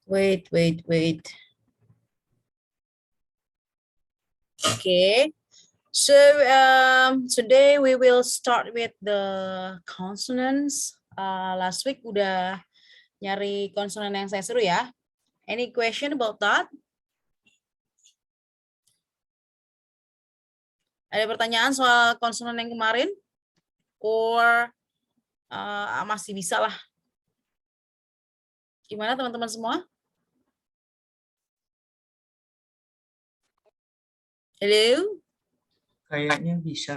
Wait. Okay. So today we will start with the consonants. Last week udah nyari konsonan yang saya seru ya. Any question about that? Ada pertanyaan soal konsonan yang kemarin? Or masih bisa lah? Gimana teman-teman semua? Hello? Kayaknya bisa.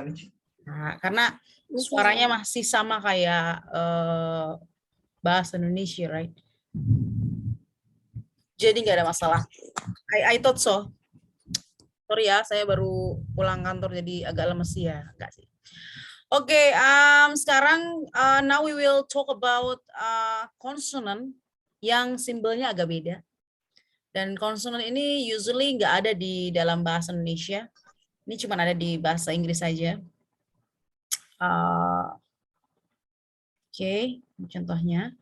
Nah, karena suaranya masih sama kayak bahasa Indonesia, right? Jadi nggak ada masalah. I thought so. Sorry ya, saya baru pulang kantor jadi agak lemes ya, enggak sih. Oke, sekarang now we will talk about consonant yang simbolnya agak beda. Dan consonant ini usually nggak ada di dalam bahasa Indonesia. Ini cuma ada di bahasa Inggris saja. Oke, contohnya.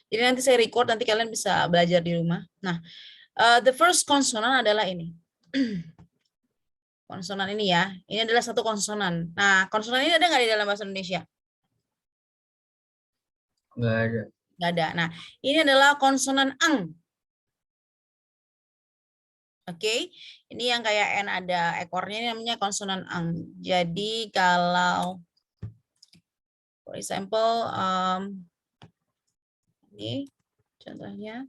Jadi nanti saya record, nanti kalian bisa belajar di rumah. Nah, the first consonant adalah ini. Konsonan ini ya. Ini adalah satu konsonan. Nah, konsonan ini ada nggak di dalam bahasa Indonesia? Nggak ada. Nggak ada. Nah, ini adalah konsonan ang. Oke, ini yang kayak N ada ekornya, ini namanya konsonan ang. Jadi kalau, for example, ini contohnya.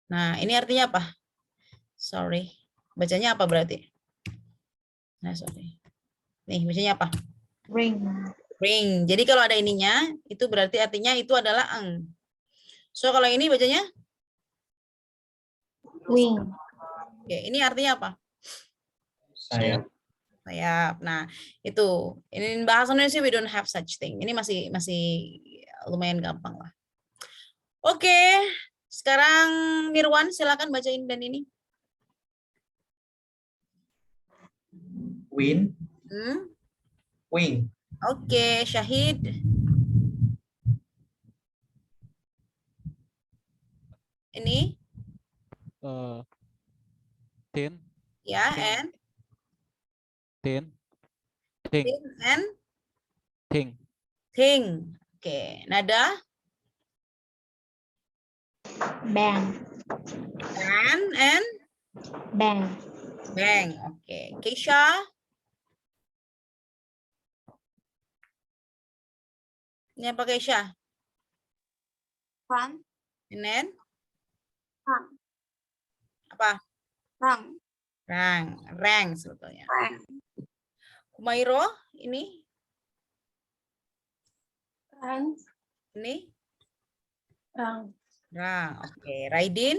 Nah, ini artinya apa? Sorry, bacanya apa berarti? Nah, sorry. Nih, bacanya apa? Ring. Ring. Jadi kalau ada ininya, itu berarti artinya itu adalah ang. So, kalau ini bacanya? Wing. Oke, ini artinya apa? Sayap. Sayap. Nah, itu. Ini bahasa Indonesia we don't have such thing. Ini masih lumayan gampang lah. Oke, sekarang Mirwan silakan bacain dan ini. Win. Wing. Oke, Syahid. Ini? Tin. Ya, and? Tin. Ting. Tin and? Ting. Ting. Oke, nada? Bang. And? Bang. Bang. Oke, Keisha? Ini apa Keisha? Rang. And then? Rang. Apa? Rang. Rang sebetulnya. Rang. Kumairo, ini? Rang. Ini? Rang. Rang. Oke, Raidin?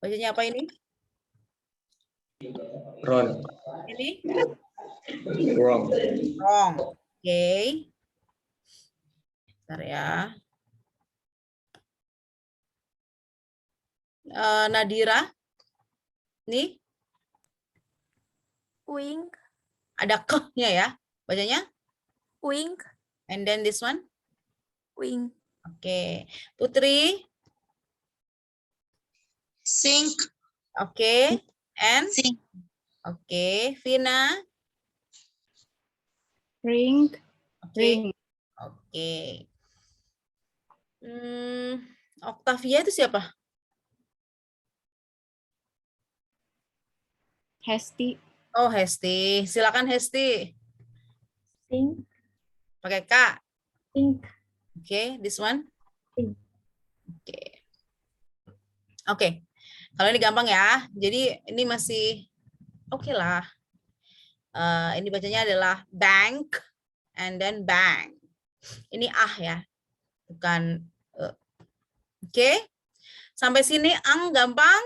Bacanya apa ini? Ron. Ini? Wrong. Wrong. Oke. Bentar ya. Nadira? Nih? Wing. Ada ke-nya ya. Bacanya? Wing. And then this one? Wing. Oke. Putri? Sink. Oke. And? Sink. Oke. Vina? Ring. Oke. Oke. Octavia itu siapa? Hesti. Oh, Hesti. Silakan Hesti. Sing. Pakai K. Sink. Oke, this one. Sink. Oke. Oke. Kalau ini gampang ya. Jadi ini masih oke lah. Ini bacanya adalah bank and then bang. Ini ya. Bukan Oke. Sampai sini ang gampang.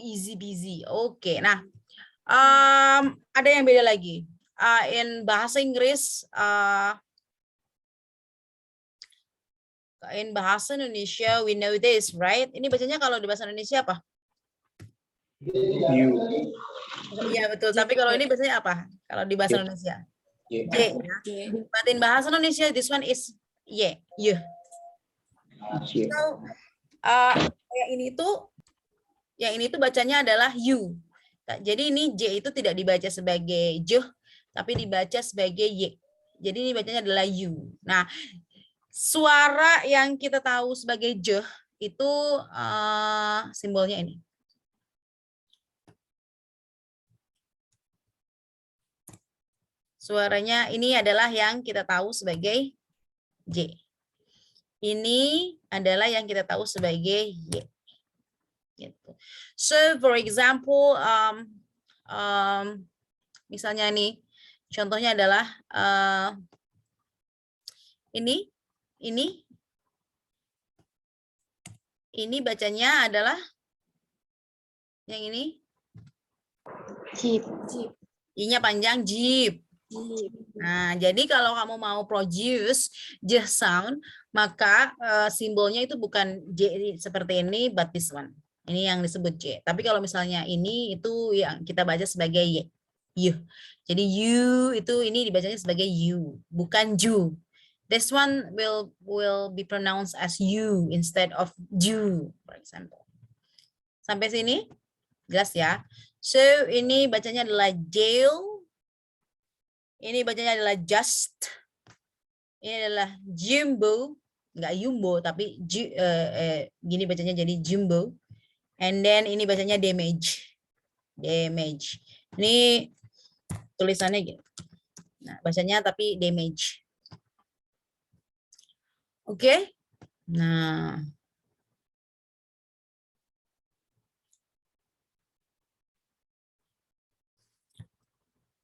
Easy peasy. Oke. Nah, ada yang beda lagi. In bahasa Inggris, in bahasa Indonesia, we know this, right? Ini bacanya kalau di bahasa Indonesia apa? You. Iya betul. Tapi kalau ini biasanya apa? Kalau di bahasa Indonesia? Y. J. Ya. But in bahasa Indonesia, this one is Y. Y. Y. So, yang ini tuh bacanya adalah U. Nah, jadi ini J itu tidak dibaca sebagai J, tapi dibaca sebagai Y. Jadi ini bacanya adalah U. Nah, suara yang kita tahu sebagai J itu simbolnya ini. Suaranya ini adalah yang kita tahu sebagai J. Ini adalah yang kita tahu sebagai Y. Gitu. So, for example, misalnya nih, contohnya adalah ini bacanya adalah yang ini. Jeep. I-nya panjang, jeep. Nah, jadi kalau kamu mau produce J sound, maka simbolnya itu bukan J seperti ini, but this one. Ini yang disebut J. Tapi kalau misalnya ini, itu yang kita baca sebagai Y. Y. Jadi U itu ini dibacanya sebagai U, bukan Ju. This one will be pronounced as U instead of Ju, for example. Sampai sini? Jelas ya? So, ini bacanya adalah jail. Ini bacanya adalah just. Ini adalah jumbo. Enggak yumbo, tapi gini bacanya jadi jumbo. And then ini bacanya damage. Damage. Ini tulisannya gitu. Nah, bacanya tapi damage. Oke. Nah.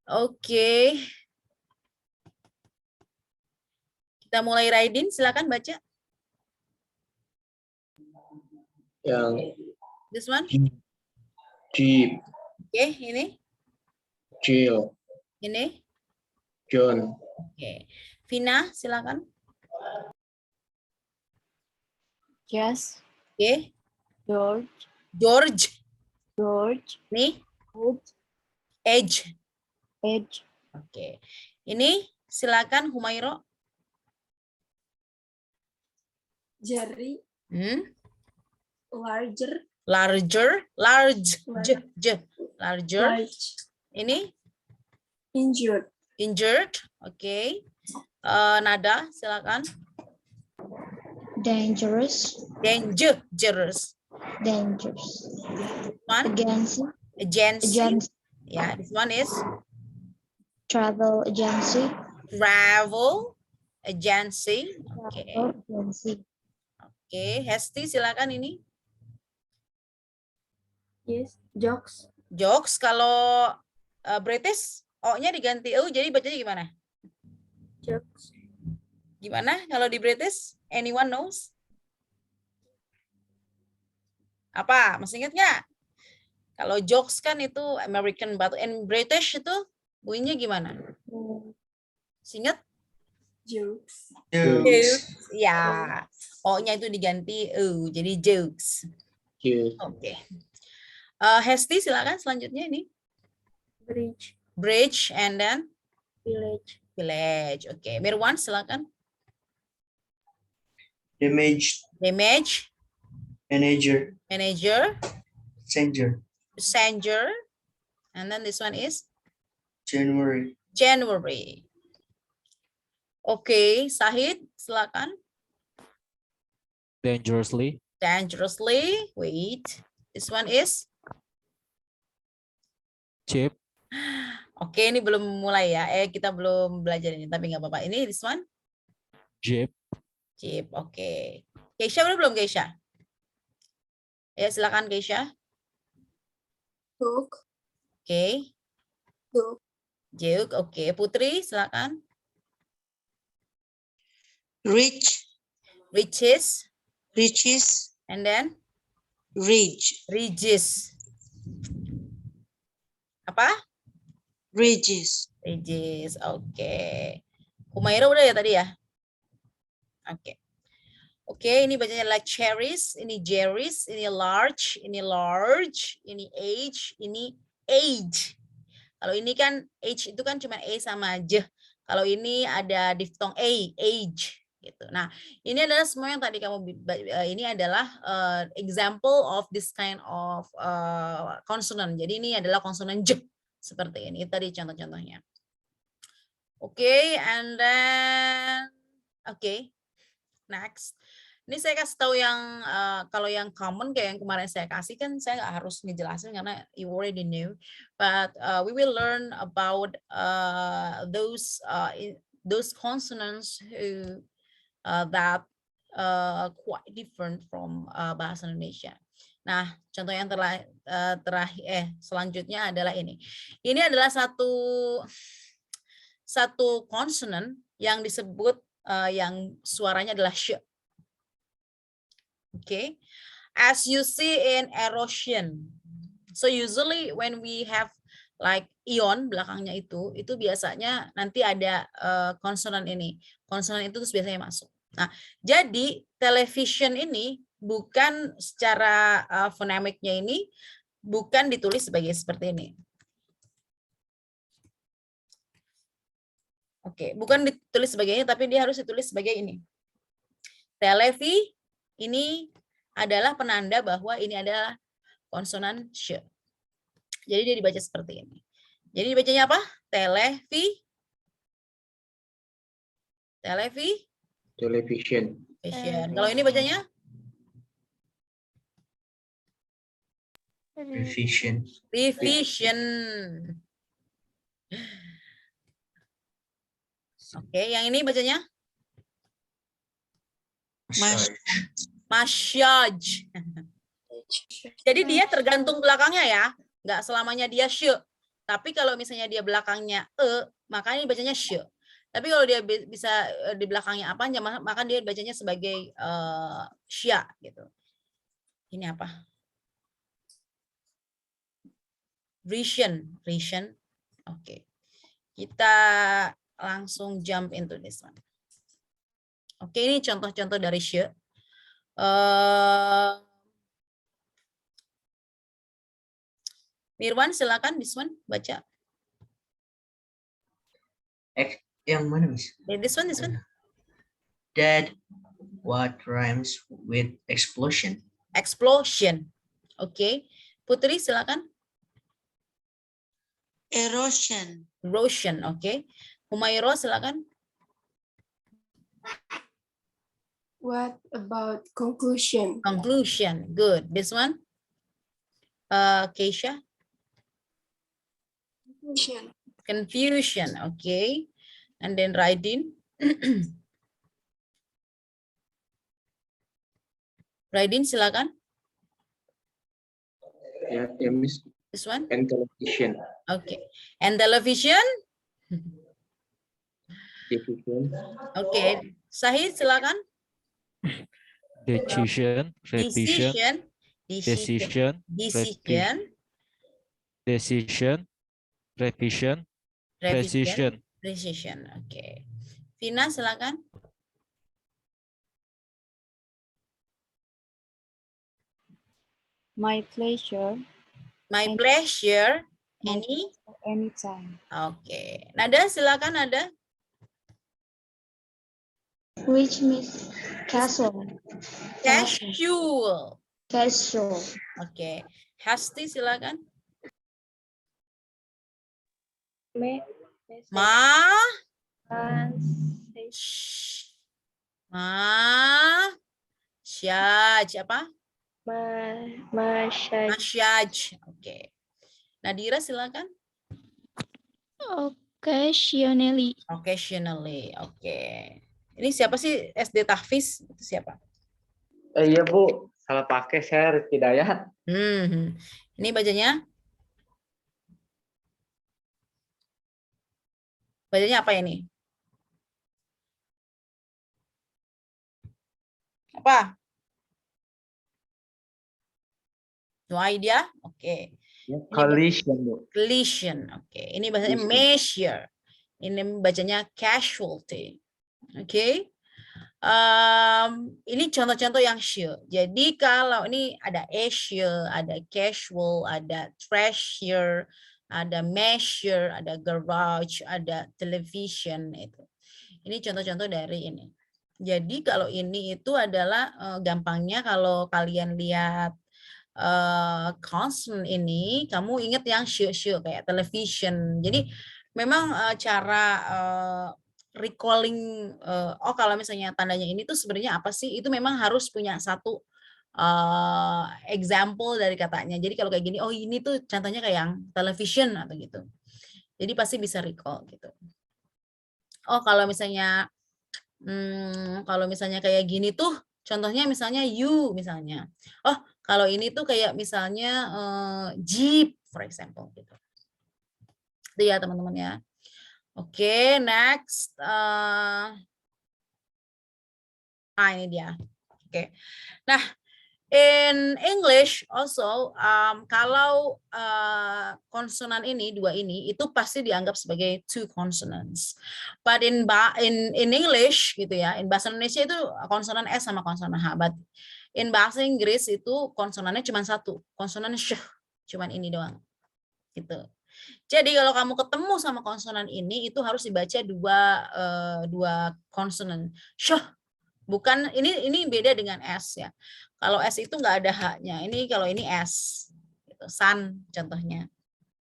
Oke. Kita mulai Raidin, silakan baca. Yang This one. Jeep. Oke, ini. Jill. Ini. John. Oke. Vina, silakan. Jazz. Oke. George. George. George. Nih. Edge. Edge. Edge. Oke. Ini silakan Humairo. Jerry. Larger. Larger. Larger. Ini Injured. injured. Oke. Nada, silakan. Dangerous. Dangerous. One. Agency. Yeah, this one is Travel agency. travel agency. Oke. Agency. Oke, Hesti silakan ini. Yes. Jokes. Jokes kalau British O-nya diganti U jadi bacanya gimana? Jokes. Gimana kalau di British? Anyone knows? Apa? Masih ingat nggak? Kalau jokes kan itu American, but in British itu bunyinya gimana? Ingat? Jokes. Jokes. Ya, O-nya itu diganti U, jadi jokes. Oke. Hesti silakan selanjutnya ini. Bridge. Bridge and then Village. village. Oke, Mirwan silakan. Damage. Damage, Manager. manager, Passenger. passenger, and then this one is January. January. Oke, Sahid silakan. Dangerously. Dangerously. Wait, this one is. Cheap. Oke, ini belum mulai ya. Kita belum belajar ini, tapi nggak apa-apa. Ini this one. Jeep. Jeep. Oke. Keisha belum Keisha? Ya, silakan Keisha. Hook. Oke. Hook. Juk. Oke, Putri silakan. Rich, Riches, riches, and then ridge, Regis. Apa? ridges, Regis. Oke. Humaira udah ya tadi ya? Oke. Oke, ini bacanya adalah cherries, ini jerrys, ini large, ini age, ini age. Kalau ini kan age itu kan cuma E sama J. Kalau ini ada diftong a, age gitu. Nah, ini adalah semua yang tadi kamu ini adalah example of this kind of consonant. Jadi ini adalah konsonan j seperti ini. Itu tadi contoh-contohnya. Oke, and then next. Ini saya kasih tahu yang kalau yang common kayak yang kemarin saya kasih kan saya nggak harus ngejelasin karena you already knew. But we will learn about those consonants who that quite different from bahasa Indonesia. Nah, contoh yang terakhir selanjutnya adalah ini. Ini adalah satu konsonan yang disebut yang suaranya adalah sh. Okay, as you see in erosion. So usually when we have like ion belakangnya itu biasanya nanti ada konsonan ini. Konsonan itu terus biasanya masuk. Nah, jadi television ini bukan secara fonemiknya ini bukan ditulis sebagai seperti ini. Oke, bukan ditulis sebagai ini tapi dia harus ditulis sebagai ini. Televi ini adalah penanda bahwa ini adalah konsonan sh. Jadi dia dibaca seperti ini. Jadi dibacanya apa? Televi. Television. Kalau ini bacanya? Revision. Revision. Oke, yang ini bacanya? Massage. Jadi dia tergantung belakangnya ya, nggak selamanya dia sh. Tapi kalau misalnya dia belakangnya maka ini bacanya sh. Tapi kalau dia bisa di belakangnya apa, maka dia bacanya sebagai sya gitu. Ini apa? Vision. Oke. Kita langsung jump into this one. Oke, ini contoh-contoh dari sh. Mirwan, silakan this one baca. Yang mana, Miss? This one. Dad, what rhymes with explosion? Explosion. Oke. Putri, silakan. Erosion. Erosion, oke. Humairo, silakan. What about conclusion? Conclusion, good. This one, Keisha. Conclusion. Confusion, okay. And then Raidin. Raidin, silakan. Ya, Miss. This one, And television. okay. And television, Division. okay. Sahid, silakan. Decision, revision, Decision, revision, precision. Okay. Vina, silakan. My pleasure. My pleasure. Any? Anytime. Okay. Nada, silakan Nada. Which means castle. Casual. Casual. Oke. Hasti silakan. Masyaj apa? Masyaj. Oke. Nadira silakan. Occasionally. Occasionally. Oke. Ini siapa sih SD Tahfiz? Itu siapa? Iya Bu, salah pakai saya Rizky Dayat. Ini bacanya? Bacanya apa ini? Apa? No idea? Oke. Collision Bu. Collision. Oke. Ini bacanya measure. Ini bacanya casualty. Oke. Ini contoh-contoh yang sure. Jadi kalau ini ada issue, ada casual, ada treasure, ada measure, ada garage, ada television itu. Ini contoh-contoh dari ini. Jadi kalau ini itu adalah gampangnya kalau kalian lihat consonant ini, kamu ingat yang show kayak television. Jadi memang cara recalling, oh kalau misalnya tandanya ini tuh sebenarnya apa sih? Itu memang harus punya satu example dari katanya. Jadi kalau kayak gini, oh ini tuh contohnya kayak yang television atau gitu. Jadi pasti bisa recall gitu. Oh kalau misalnya kayak gini tuh contohnya misalnya you misalnya. Oh kalau ini tuh kayak misalnya jeep for example gitu. Itu ya teman-teman ya. Oke, next. Ini dia. Oke. Nah, in English also kalau konsonan ini dua ini itu pasti dianggap sebagai two consonants. But in English gitu ya, in bahasa Indonesia itu konsonan S sama konsonan H. But in bahasa Inggris itu konsonannya cuma satu, konsonan sh, cuman ini doang. Gitu. Jadi kalau kamu ketemu sama konsonan ini itu harus dibaca dua konsonan. Sh. Bukan ini beda dengan S ya. Kalau S itu nggak ada H-nya. Ini kalau ini S, gitu. Sun contohnya.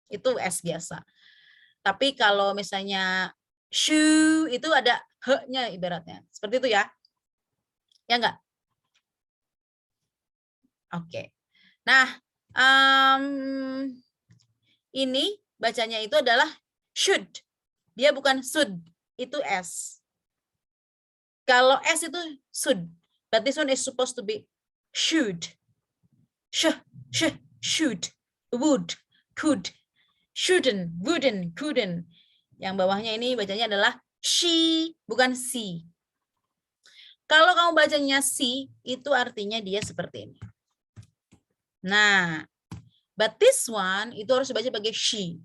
Itu S biasa. Tapi kalau misalnya shoe itu ada H-nya ibaratnya. Seperti itu ya. Ya enggak? Oke. Nah, ini bacanya itu adalah should. Dia bukan should. Itu S. Kalau S itu should. But this one is supposed to be should. Should. Would. Could. Shouldn't. Wouldn't. Couldn't. Yang bawahnya ini bacanya adalah she, bukan si. Kalau kamu bacanya si, itu artinya dia seperti ini. Nah, but this one itu harus dibaca sebagai she.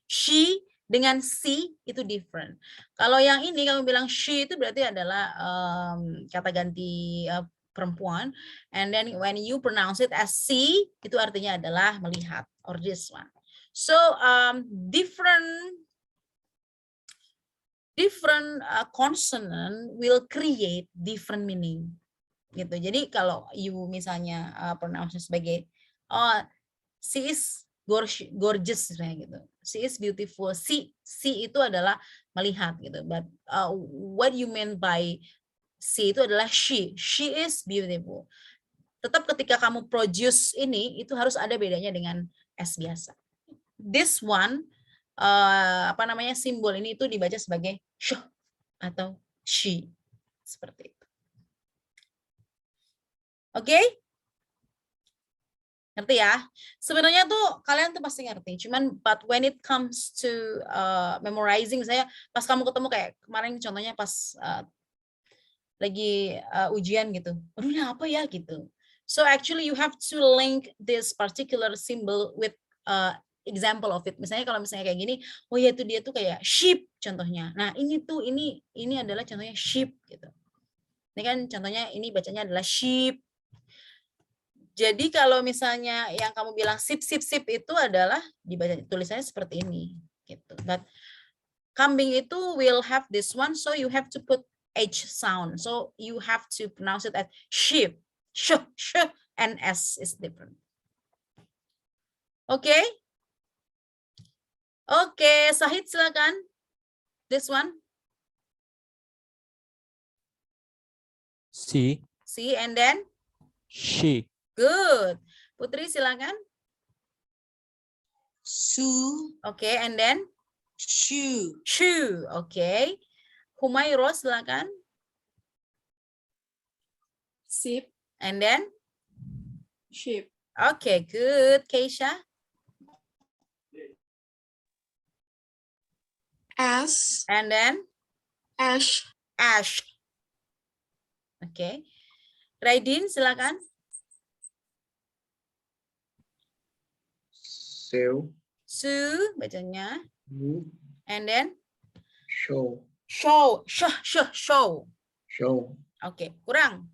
She dengan si itu different. Kalau yang ini kamu bilang she itu berarti adalah kata ganti perempuan. And then when you pronounce it as si itu artinya adalah melihat, or this one. So different consonant will create different meaning. Gitu. Jadi kalau you misalnya pronounce sebagai she is gorgeous gitu. She is beautiful. Si itu adalah melihat gitu. But what you mean by si itu adalah she. She is beautiful. Tetap ketika kamu produce ini itu harus ada bedanya dengan S biasa. This one simbol ini itu dibaca sebagai sh atau she. Seperti itu. Oke? Ngerti ya? Sebenarnya tuh kalian tuh pasti ngerti. Cuman but when it comes to memorizing, saya pas kamu ketemu kayak kemarin contohnya pas lagi ujian gitu. Aduh ini apa ya gitu. So actually you have to link this particular symbol with example of it. Misalnya kalau misalnya kayak gini, oh ya itu dia tuh kayak sheep contohnya. Nah ini tuh ini adalah contohnya sheep gitu. Ini kan contohnya ini bacanya adalah sheep. Jadi kalau misalnya yang kamu bilang sip itu adalah dibaca tulisannya seperti ini gitu. But kambing itu will have this one, so you have to put H sound. So you have to pronounce it as sheep. Sh and S is different. Okay? Okay, Sahid silakan. This one. Si, and then she, good. Putri silakan. Su, Okay, and then shoe, shoe. Okay. Humayro silakan. Sheep, And then sheep, okay, good. Keisha. ash, And then ash, ash. Okay. Raidin silakan. Sew, Sue bacanya. you, And then show, show. Show. show, Oke, kurang.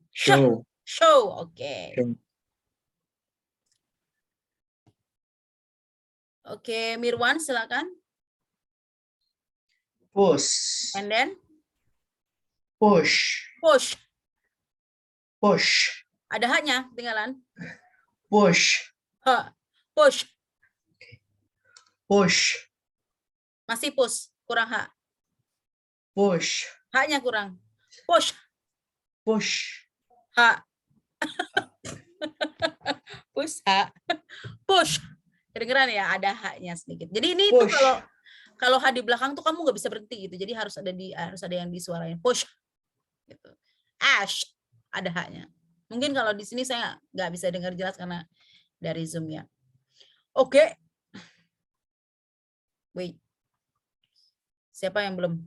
show, Show. Oke. show. Oke, Mirwan silakan. Push. And then Push. push. Push. Ada haknya, tinggalan. Push. Ha. Push. Push. Masih push, kurang hak. Push. Haknya kurang. Push. Push. Hak. Push hak. Push. Kedengeran ya, ada haknya sedikit. Jadi ini tuh Push. kalau hak di belakang tuh kamu nggak bisa berhenti gitu. Jadi harus ada yang disuarain. Push. Gitu. Ash. Ada haknya. Mungkin kalau di sini saya nggak bisa dengar jelas karena dari Zoom ya. Oke. Wait. Siapa yang belum?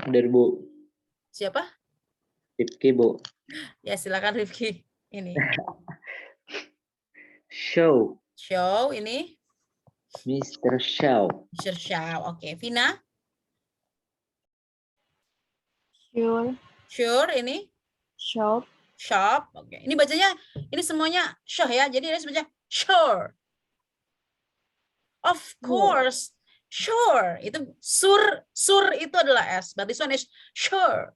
Dari Bu. Siapa? Rifki, Bu. Ya silakan Rifki. Ini. Show. Show ini. Mr. Show. Mr. Show. Oke. Vina. Sure. Sure ini. Shop. Shop. Oke. Ini bacanya, ini semuanya show ya. Jadi ini sebenarnya sure. Of course. Sure. Itu sur itu adalah S. But this one is sure.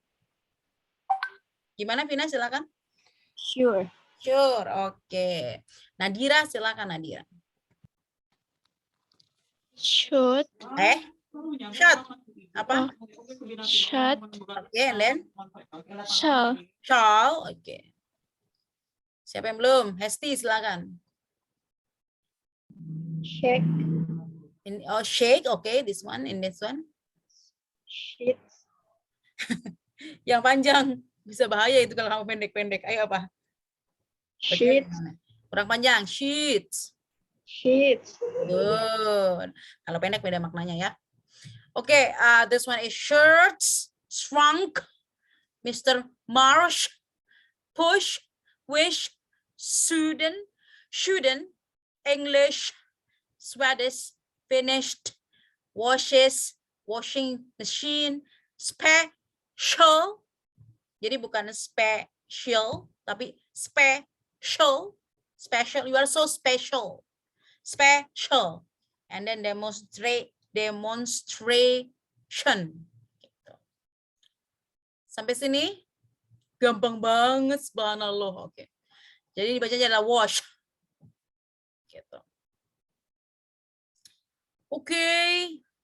Gimana Vina, silakan. Sure. Sure. Oke. Nadira, silakan Nadira. Should. Shut. Apa? Shut. Oke, and then Shall. shall. Oke. Siapa yang belum? Hesti, silakan. Shake. Shake. Oke, this one, in this one. Sheet. Yang panjang. Bisa bahaya itu kalau kamu pendek-pendek. Ayo apa? Sheet. Kurang panjang. Sheets. Sheet. Good. Kalau pendek beda maknanya ya. Oke, this one is shirts, shrunk, Mr. Marsh, push, wish, shouldn't, English, Swedish, finished, washes, washing machine, special. Jadi bukan special, tapi special. Special. You are so special. Special. And then demonstration. Gitu. Sampai sini gampang banget, subhanallah. Oke. Jadi dibacanya adalah wash. Gitu. Oke.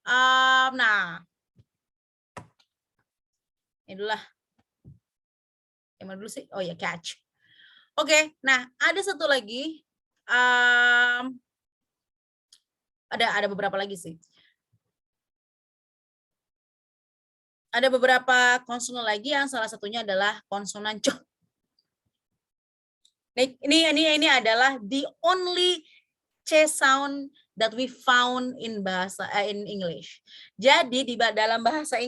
Nah. Ini dulu lah. Yang mana dulu sih? Oh ya, catch. Oke, nah ada satu lagi. Ada beberapa lagi sih. Ada beberapa konsonan lagi yang salah satunya adalah konsonan c. Ini adalah the only c sound that we found in English. Jadi di dalam bahasa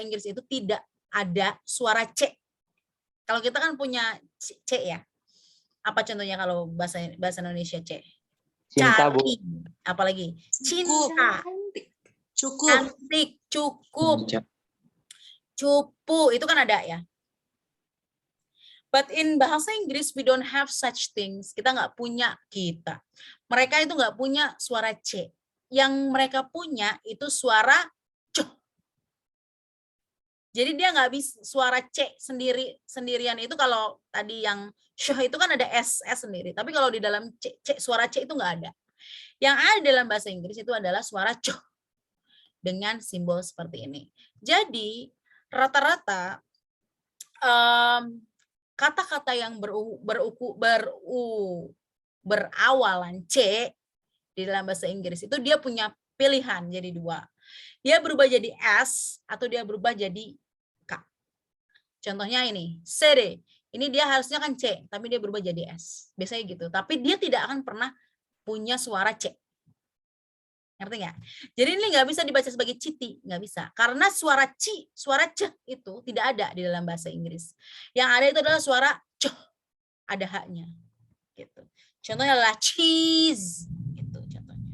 Inggris itu tidak ada suara c. Kalau kita kan punya c ya. Apa contohnya kalau bahasa Indonesia c? Cinta, Bu. Cari. Apalagi cinta. Cukup. Cantik, cukup, cupu, itu kan ada ya. But in bahasa Inggris we don't have such things. Kita nggak punya kita. Mereka itu nggak punya suara c. Yang mereka punya itu suara c. Jadi dia nggak bisa suara c sendirian itu. Kalau tadi yang sh itu kan ada s sendiri. Tapi kalau di dalam suara c itu nggak ada. Yang ada dalam bahasa Inggris itu adalah suara c. Dengan simbol seperti ini. Jadi rata-rata kata-kata yang berawalan C di dalam bahasa Inggris itu dia punya pilihan jadi dua. Dia berubah jadi S atau dia berubah jadi K. Contohnya ini, CD. Ini dia harusnya kan C, tapi dia berubah jadi S. Biasanya gitu. Tapi dia tidak akan pernah punya suara C. Ngerti nggak? Jadi ini nggak bisa dibaca sebagai citi, nggak bisa. Karena suara c itu tidak ada di dalam bahasa Inggris. Yang ada itu adalah suara c, ada haknya. Gitu. Contohnya adalah cheese, gitu contohnya.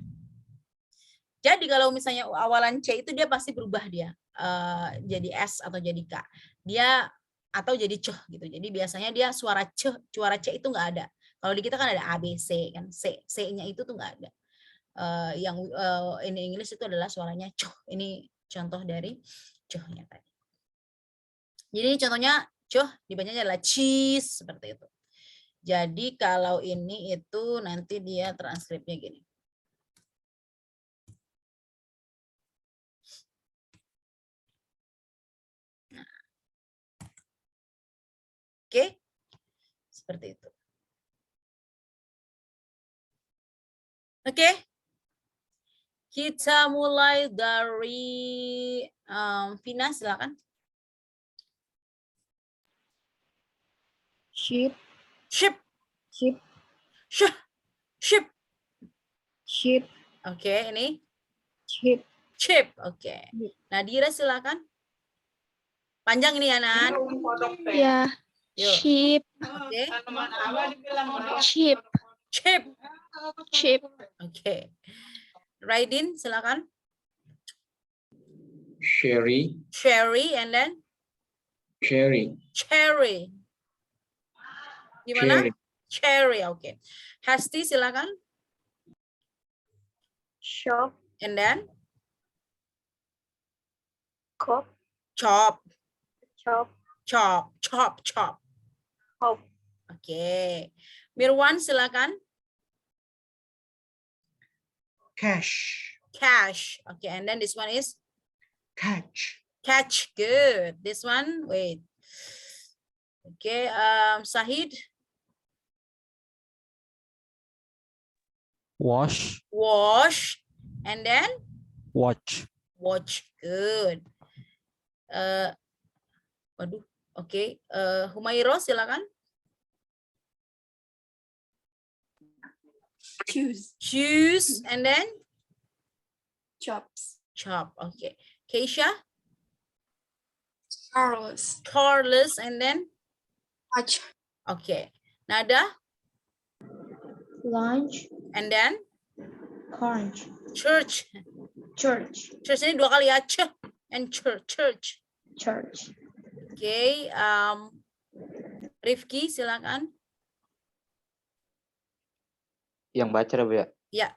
Jadi kalau misalnya awalan c itu dia pasti berubah dia jadi s atau jadi k. Dia atau jadi c gitu. Jadi biasanya dia suara c itu nggak ada. Kalau di kita kan ada A, B, C kan, C-nya itu tuh nggak ada. yang in English itu adalah suaranya coh. Ini contoh dari cohnya tadi. Jadi contohnya coh dibacanya adalah cheese seperti itu. Jadi kalau ini itu nanti dia transkripnya gini. Nah. Oke. Seperti itu. Oke. Kita mulai dari Vina, silakan. Sheep. Ship. Sheep. Ship. Ship. Sheep. Oke, ini Sheep. chip. Oke. Nadira silakan. Panjang ini ya, Nan. Ya. Yuk. Sheep. Oke. Sheep. Chip. Sheep. Oke. Raidin silakan. Sherry. Cherry and then Cherry. cherry. Gimana? Cherry. Cherry. Oke. Hasti silakan. Shop. And then Cop. chop. Chop. Chop. Chop. Chop. Hop. Oke. Mirwan silakan. Cash. Cash. Okay, and then this one is Catch. catch. Good. This one, wait. Okay, Sahid. Wash, Wash. And then watch, watch. Good. Waduh. Okay. Humairo silakan. Choose. Choose and then Chops. chop. Okay. Keisha. Carlos. Careless and then Watch. okay. Nada Lunch. and then Conch. church. Church. Church ini dua kali ya. Ch and church. Church. Church. Okay. Rifki silakan. Yang baca Bu ya? Ya.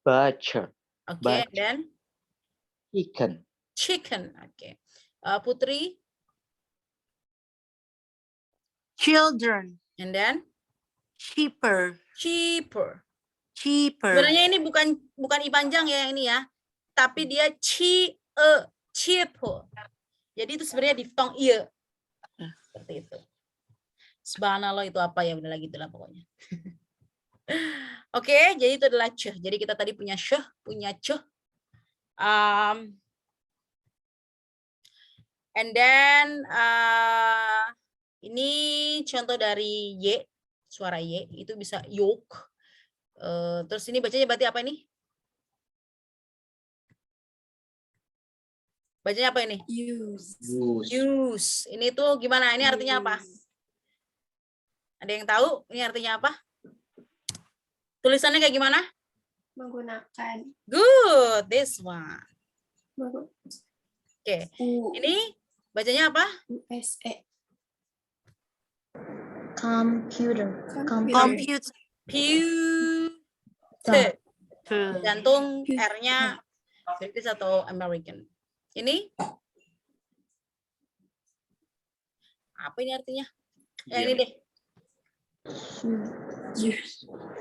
Baca. Okay. And Baca. then Chicken. chicken. Okay. Putri Children. and then Cheaper. cheaper. Cheaper. Sebenarnya ini bukan i panjang ya ini ya, tapi dia cheaper. Jadi itu sebenarnya diftong iya. Seperti itu. Subhanallah itu apa ya, benar lagi itulah pokoknya. Oke, jadi itu adalah ceh. Jadi kita tadi punya syeh, punya ceh. And then ini contoh dari y, suara y itu bisa yolk. Terus ini bacanya berarti apa ini? Bacanya apa ini? Use. Use. Use. Ini tuh gimana? Ini artinya apa? Use. Ada yang tahu? Ini artinya apa? Tulisannya kayak gimana? Menggunakan. Good, this one. Oke, ini bacanya apa? USA. Computer. Computer. Pewter. Gantung R-nya British atau American. Ini apa ini artinya? Ini deh.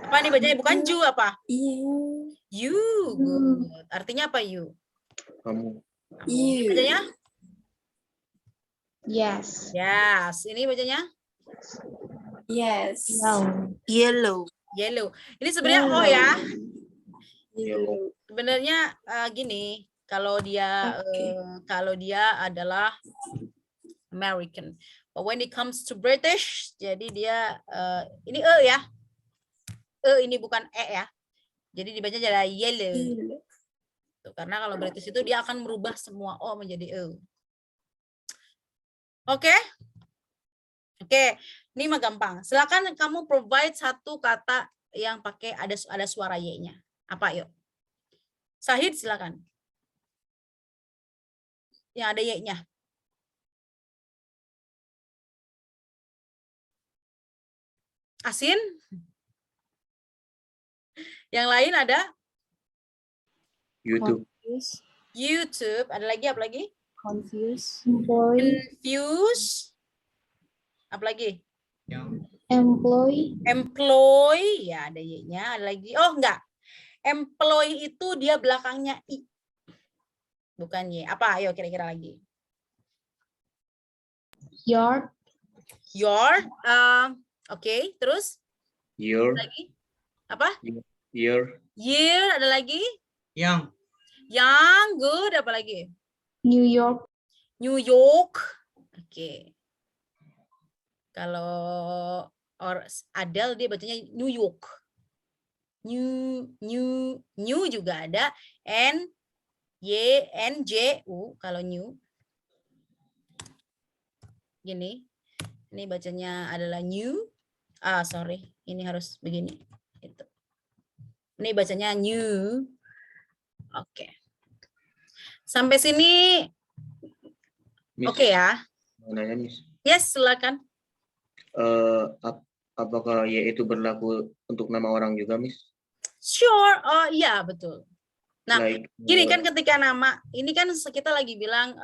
Apa nih bacanya? Bukan ju apa? You. You. Good. Artinya apa you? Kamu. You. Bacanya? Yes. Yes. Ini bacanya? Yes. No. Yellow. Yellow. Ini sebenarnya O ya. Yellow. Sebenarnya gini, kalau dia adalah American. But when it comes to British, jadi dia ini ya. Ini bukan ya. Jadi dibaca jadi yellow. Tuh, karena kalau British itu dia akan merubah semua O menjadi Oke. Oke, ini mah gampang. Silakan kamu provide satu kata yang pakai ada suara y-nya. Apa yuk? Sahid silakan. Yang ada y-nya. Asin? Yang lain ada YouTube. Confused. YouTube. Ada lagi apa lagi? Confused. Employee. Confuse. Apa lagi? Employee. Employ. Ya ada Y-nya. Ada lagi. Oh enggak. Employ itu dia belakangnya I. Bukan Y. Apa? Ayo kira-kira lagi. Yard. Your. Oke. Terus Your. lagi. Apa? Year. Year. Ada lagi. Young. Yang. Good. Apa lagi? New York. New York. Oke. Kalau Adele dia bacanya New York. New juga ada. N-J-U kalau new. Gini. Ini bacanya adalah new. Sorry. Ini harus begini. Itu. Ini bacanya new. Oke. Sampai sini Miss, oke ya. mau nanya, Miss. Yes, silakan. Apakah Y itu berlaku untuk nama orang juga, Miss? Sure. Oh iya, betul. Nah, Like, gini kan ketika nama, ini kan kita lagi bilang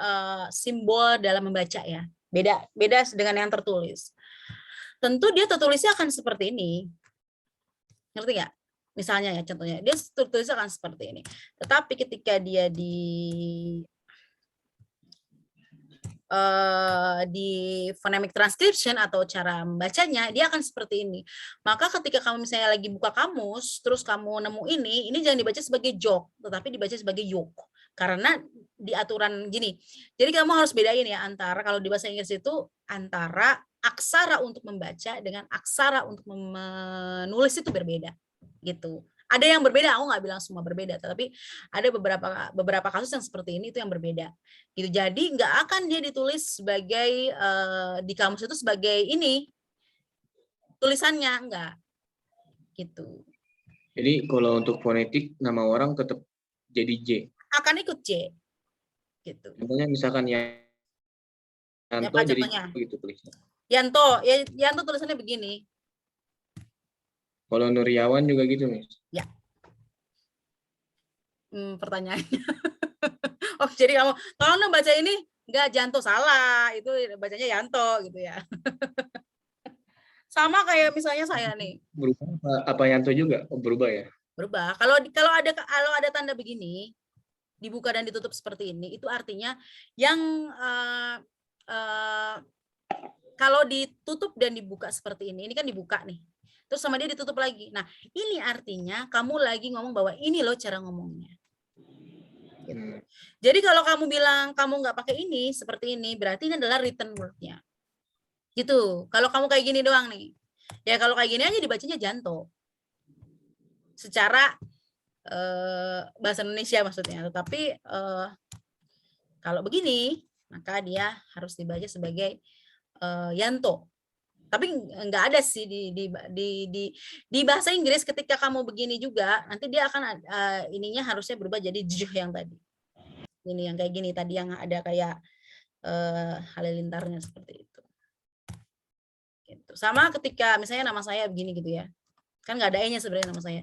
simbol dalam membaca ya. Beda dengan yang tertulis. Tentu dia tertulisnya akan seperti ini. Ngerti nggak? Misalnya ya contohnya, dia tertulisnya akan seperti ini. Tetapi ketika dia di phonemic transcription atau cara membacanya, dia akan seperti ini. Maka ketika kamu misalnya lagi buka kamus, terus kamu nemu ini jangan dibaca sebagai jok, tetapi dibaca sebagai yok. Karena di aturan gini, jadi kamu harus bedain ya antara, kalau di bahasa Inggris itu antara aksara untuk membaca dengan aksara untuk menulis itu berbeda gitu. Ada yang berbeda, aku nggak bilang semua berbeda, tetapi ada beberapa kasus yang seperti ini itu yang berbeda. Gitu. Jadi nggak akan dia ditulis sebagai di kamus itu sebagai ini tulisannya enggak. Gitu. jadi kalau untuk fonetik nama orang tetap jadi J. Akan ikut J. Gitu. Contohnya misalkan Yanto Apa jadi contohnya? begitu tulisnya. Yanto tulisannya begini. Kalau Nuryawan juga gitu, Miss. Pertanyaannya. Oh, jadi kamu tolong dong baca ini, enggak Janto salah, itu bacanya Yanto gitu ya. Sama kayak misalnya saya nih, Berubah apa Yanto juga? Oh, berubah ya? berubah. Kalau ada tanda begini, dibuka dan ditutup seperti ini, itu artinya yang kalau ditutup dan dibuka seperti ini kan dibuka nih. Terus sama dia ditutup lagi. Nah, ini artinya kamu lagi ngomong bahwa ini loh cara ngomongnya. Gitu. Jadi kalau kamu bilang kamu nggak pakai ini seperti ini, berarti ini adalah written word-nya. Gitu. Kalau kamu kayak gini doang nih, ya kalau kayak gini aja dibacanya Janto. Secara bahasa Indonesia maksudnya. Tetapi kalau begini, maka dia harus dibaca sebagai Yanto. Tapi nggak ada sih di bahasa Inggris ketika kamu begini juga, nanti dia akan ininya harusnya berubah jadi juh yang tadi. Ini yang kayak gini tadi yang ada kayak halilintarnya seperti itu. Gitu. Sama ketika misalnya nama saya begini gitu ya. Kan nggak ada E-nya sebenarnya nama saya.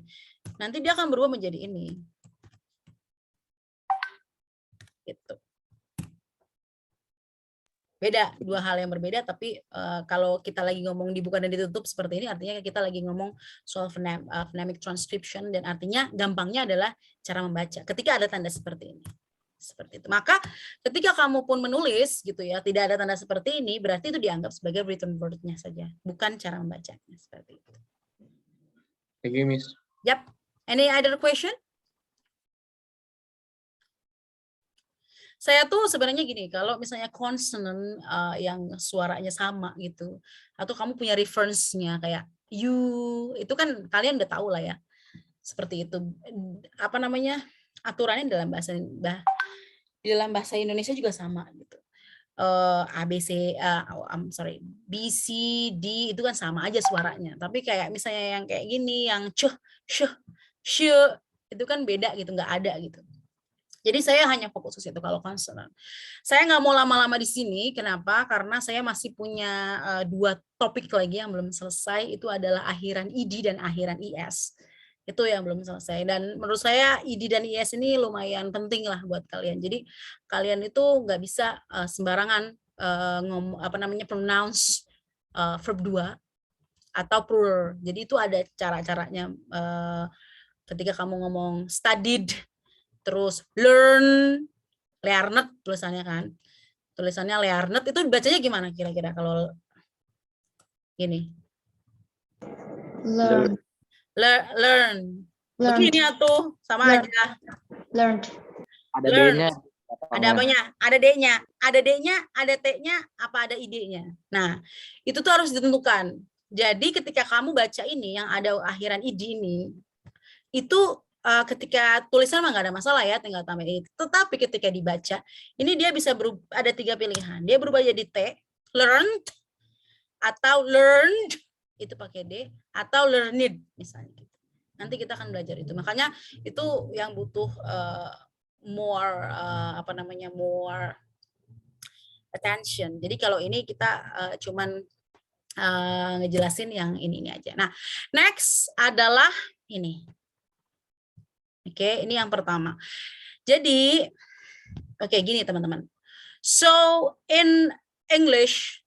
Nanti dia akan berubah menjadi ini. Gitu. Beda, dua hal yang berbeda, tapi kalau kita lagi ngomong dibuka dan ditutup seperti ini, artinya kita lagi ngomong soal phonemic transcription, dan artinya gampangnya adalah cara membaca ketika ada tanda seperti ini. Seperti itu. Maka ketika kamu pun menulis gitu ya, tidak ada tanda seperti ini, berarti itu dianggap sebagai written word-nya saja, bukan cara membacanya seperti itu. Thank you, Miss. Yap. Any other question? Saya tuh sebenarnya gini, kalau misalnya consonant yang suaranya sama gitu, atau kamu punya reference-nya kayak you, itu kan kalian udah tahu lah ya, seperti itu. Apa namanya, aturannya dalam bahasa Indonesia juga sama gitu. B, C, D itu kan sama aja suaranya. Tapi kayak misalnya yang kayak gini, yang cuh, syuh, itu kan beda gitu, nggak ada gitu. Jadi saya hanya fokus ke situ kalau konsonan. Saya nggak mau lama-lama di sini. Kenapa? Karena saya masih punya 2 topik lagi yang belum selesai. Itu adalah akhiran ID dan akhiran IS. Itu yang belum selesai. Dan menurut saya ID dan IS ini lumayan penting lah buat kalian. Jadi kalian itu nggak bisa sembarangan pronounce verb 2 atau plural. Jadi itu ada cara-caranya. Ketika kamu ngomong studied, terus learn, learned tulisannya kan. Tulisannya learned itu bacanya gimana kira-kira kalau gini? Learn. Learn. Learned. Begini tuh sama Learn. aja. Learned. Ada Learn. D-nya. Ada apanya? Ada D-nya, ada D-nya, ada T-nya, apa ada ID-nya. Nah, itu tuh harus ditentukan. Jadi ketika kamu baca ini yang ada akhiran ID ini, itu ketika tulisan mah nggak ada masalah ya, tinggal tambahin itu. Tetapi ketika dibaca, ini dia bisa ada 3 pilihan. Dia berubah jadi T, learned, atau learned, itu pakai D, atau learned misalnya. Nanti kita akan belajar itu. Makanya itu yang butuh more attention. Jadi kalau ini kita cuman ngejelasin yang ini aja. Nah, next adalah ini. Oke, ini yang pertama. Jadi, oke, gini teman-teman. So, in English,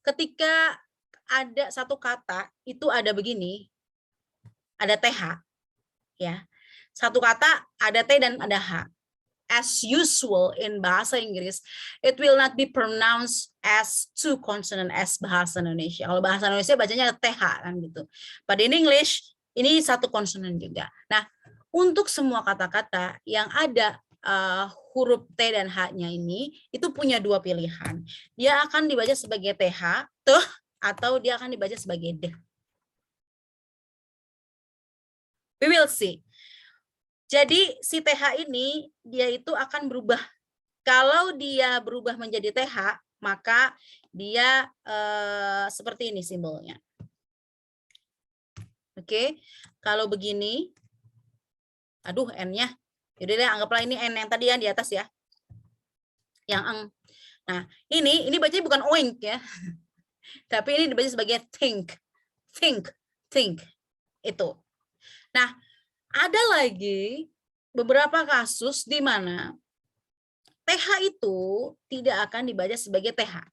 ketika ada satu kata, itu ada begini, ada TH, ya. Satu kata ada T dan ada H. As usual in bahasa Inggris, it will not be pronounced as two consonant as bahasa Indonesia. Kalau bahasa Indonesia bacanya TH kan gitu. Pada in English, ini satu konsonan juga. Nah, untuk semua kata-kata yang ada huruf T dan H-nya ini, itu punya 2 pilihan. Dia akan dibaca sebagai TH, tuh, atau dia akan dibaca sebagai D. We will see. Jadi si TH ini, dia itu akan berubah. Kalau dia berubah menjadi TH, maka dia seperti ini simbolnya. Oke, kalau begini, aduh N-nya. Jadi deh anggaplah ini N yang tadi yang di atas ya. Yang eng. Nah, ini bacanya bukan oink ya. Tapi ini dibaca sebagai think. Think, think. Itu. Nah, ada lagi beberapa kasus di mana TH itu tidak akan dibaca sebagai TH.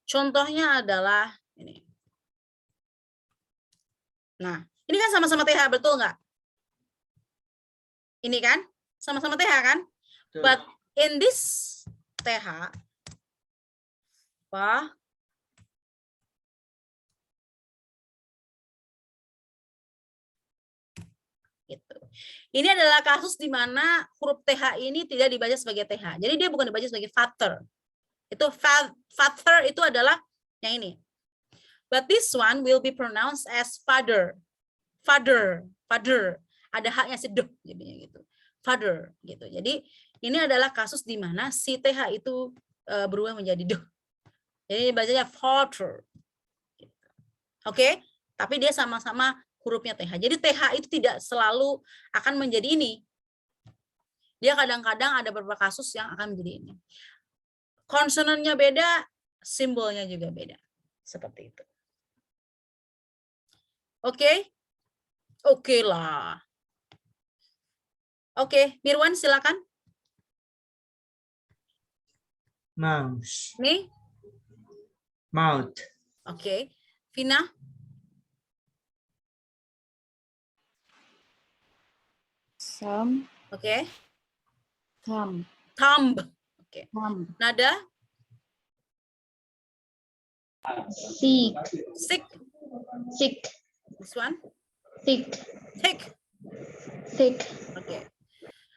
Contohnya adalah ini. Nah, ini kan sama-sama TH, betul nggak? Ini kan sama-sama TH kan? But in this TH, apa? Gitu. Ini adalah kasus di mana huruf TH ini tidak dibaca sebagai TH. Jadi dia bukan dibaca sebagai father. Itu father itu adalah yang ini. But this one will be pronounced as father. Father, father. Ada haknya seduh jadinya gitu. Father gitu. Jadi ini adalah kasus di mana si TH itu berubah menjadi duh. Jadi bacanya father. Oke, tapi dia sama-sama hurufnya TH. Jadi TH itu tidak selalu akan menjadi ini. Dia kadang-kadang ada beberapa kasus yang akan menjadi ini. Konsonannya beda, simbolnya juga beda. Seperti itu. Oke? Oke lah. Oke, Mirwan silakan. Mouse. Nih. Mouth. Oke. Vina. Some. Oke. Thumb. Thumb. Oke. Thumb. Nada. Sick. Sick. Sick. This one. Thick. Thick. Thick. Oke.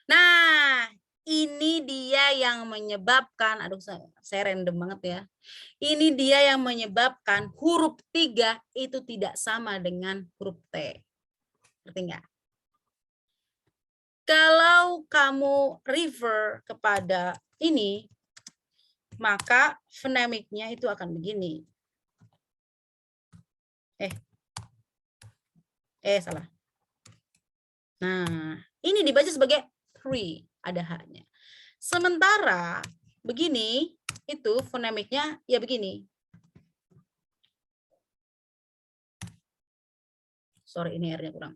Nah, ini dia yang menyebabkan, aduh saya random banget ya. Ini dia yang menyebabkan huruf 3 itu tidak sama dengan huruf T. Ngerti nggak? Kalau kamu refer kepada ini, maka fonemiknya itu akan begini. Salah. Nah, ini dibaca sebagai 3, ada H-nya. Sementara begini, itu fonemiknya ya begini. Sorry, ini R-nya kurang.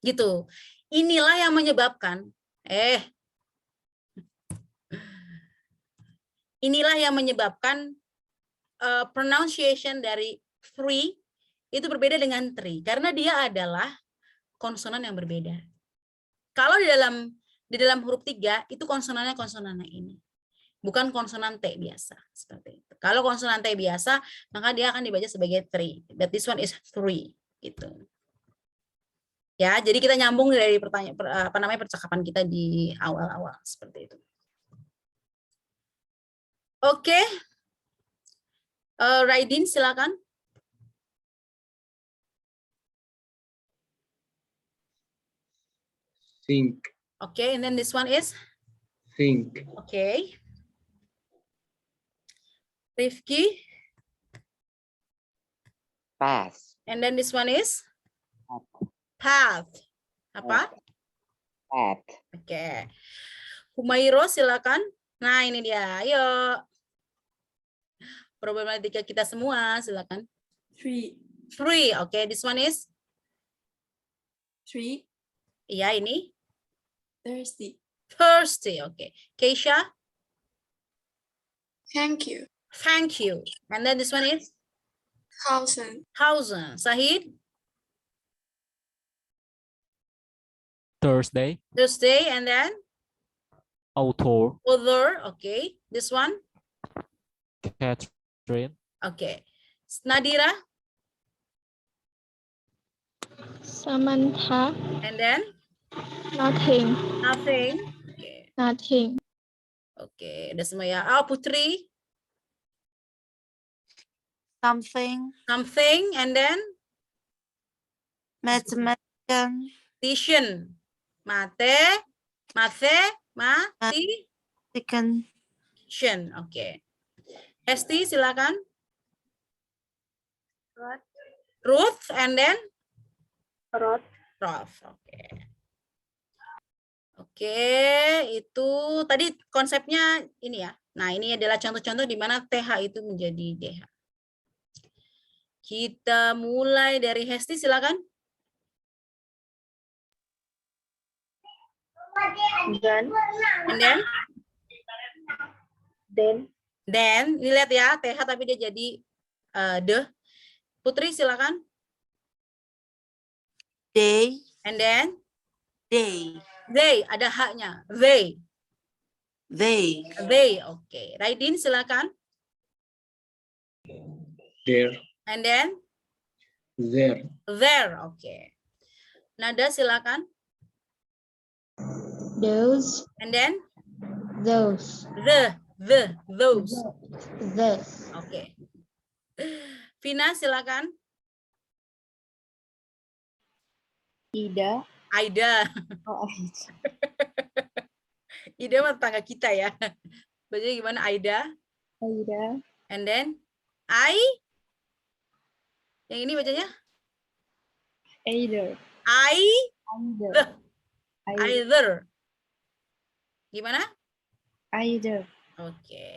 Gitu. Inilah yang menyebabkan pronunciation dari three itu berbeda dengan tree karena dia adalah konsonan yang berbeda. Kalau di dalam huruf 3 itu konsonannya ini. Bukan konsonan T biasa seperti itu. Kalau konsonan T biasa, maka dia akan dibaca sebagai three. But this one is three gitu. Ya, jadi kita nyambung dari percakapan kita di awal-awal seperti itu. Oke. Raidin silakan. Think. Okay, and then this one is? Think. Okay. Rifki. Pass. And then this one is? Path. Apa? Path. Oke. Humairo silakan. Nah, ini dia. Ayo. Problematika kita semua, silakan. Three. Three. Oke, this one is? Three. Iya, ini. Thirsty. Thirsty. Oke. Keisha? Thank you. Thank you. And then this one is? Thousand. Thousand. Sahid? Thursday, Thursday. And then? author, Other. Okay. This one? Catherine, Okay. Nadira? Samantha. And then? Nothing. Nothing. Okay. Nothing. Oke, udah semua ya. Oh, Putri? Something. Something. And then? Mathematician. Mathematician. Mathematician. Oke. Hesti, silakan. Ruth, and then? Roth. Oke. Oke, itu tadi konsepnya ini ya. Nah, ini adalah contoh-contoh di mana TH itu menjadi DH. Kita mulai dari Hesti, silakan. Then. And then? Then. Ini lihat ya, TH tapi dia jadi de. Putri, silakan. Day. And then? Day. They, ada haknya. They. They. Oke. Raidin, silakan. There. And then? There. There. Oke. Nada, silakan. Those. And then? Those. Those. This. Oke. Vina, silakan. Ida. Aida. Oh, Ida mah tetangga kita ya. Bacanya gimana? Aida. Ida. And then? Yang ini bacanya? Either. Either. Gimana? Either. Oke.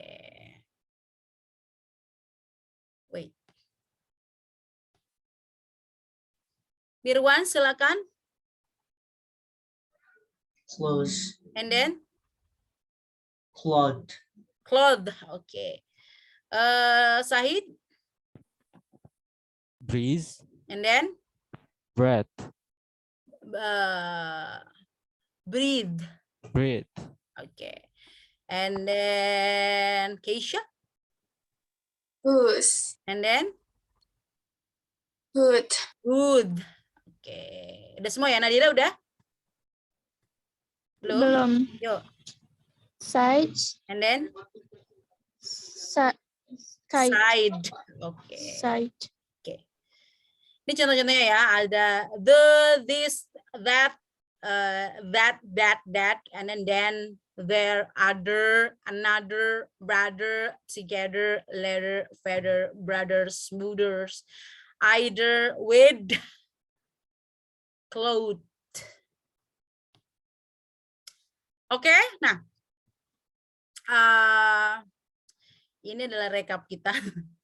Wait. Mirwan, silakan. Close. And then? Cloth. Cloth. Oke. Sahid. breeze, And then? breath, Breathe. breathe, Okay. And then Keisha. Goose. And then? Good. Good. Oke. Udah semua ya, Nadira udah? Belum? Belum. Yuk. Sides. And then? Side. Side. Oke. Side. Ini contoh-contohnya ya, ada this, that, that, and then, there, other, another, brother, together, letter, feather, brothers, smoother's, either, with, cloth. Oke, nah, ini adalah rekap kita.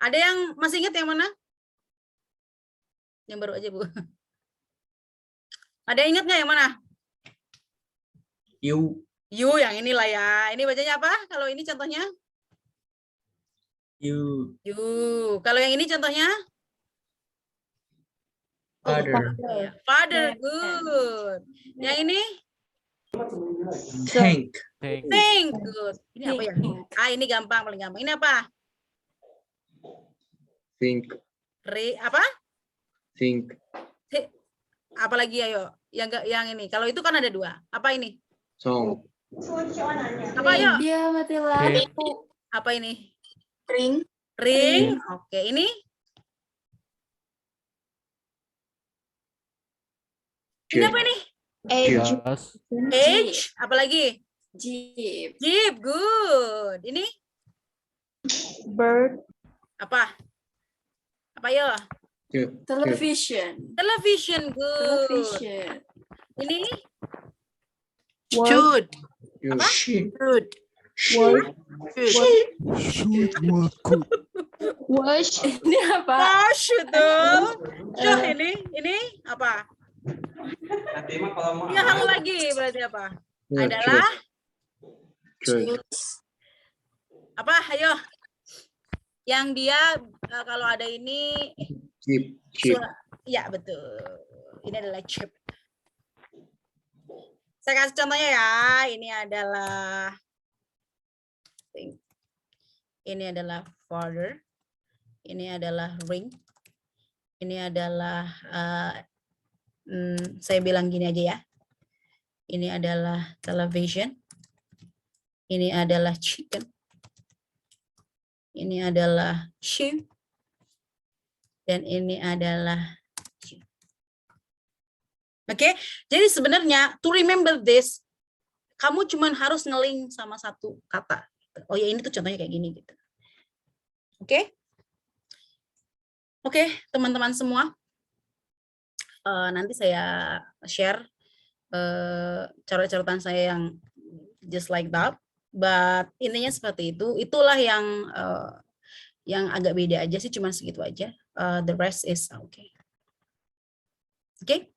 Ada yang masih ingat yang mana? Yang baru aja, Bu. Ada yang ingat nggak yang mana? You. You yang inilah ya. Ini bacanya apa? Kalau ini contohnya? You. You. Kalau yang ini contohnya? Other. Father. Good. Yang ini? Tank. Thank. Think. Good. Ini apa ya? Ini gampang, paling gampang. Ini apa? Think. Apa? Think. Apalagi ayo? Yang ini. Kalau itu kan ada 2. Apa ini? Song. Apa ayo? Dia mati lampu. Apa ini? Ring. Ring. Oke, ini? Ini apa ini? Age. Just. Age. Apalagi? Jeep. Jeep. Good. Ini? Bird. Apa? Apa yo? Television. Television. Good. Television. Ini? Should. You. Apa? Sheep. Should. Word. Should. Should work good. Wash. Ini apa? Wash betul. Syah ini apa? Ini hal lagi berarti apa? Adalah Should. apa? Ayo. Yang dia kalau ada ini Chip. Chip. ya betul. Ini adalah chip. Saya kasih contohnya ya. Ini adalah father. Ini adalah ring. Ini adalah saya bilang gini aja ya. Ini adalah television. Ini adalah chicken. Ini adalah sheep. Dan ini adalah sheep. Oke, jadi sebenarnya to remember this, kamu cuman harus ngeling sama satu kata. Oh ya, ini tuh contohnya kayak gini gitu. Oke? Oke, teman-teman semua. Nanti saya share coret-coretan saya yang just like that. But intinya seperti itu. Itulah yang agak beda aja sih, cuma segitu aja. The rest is okay. Oke?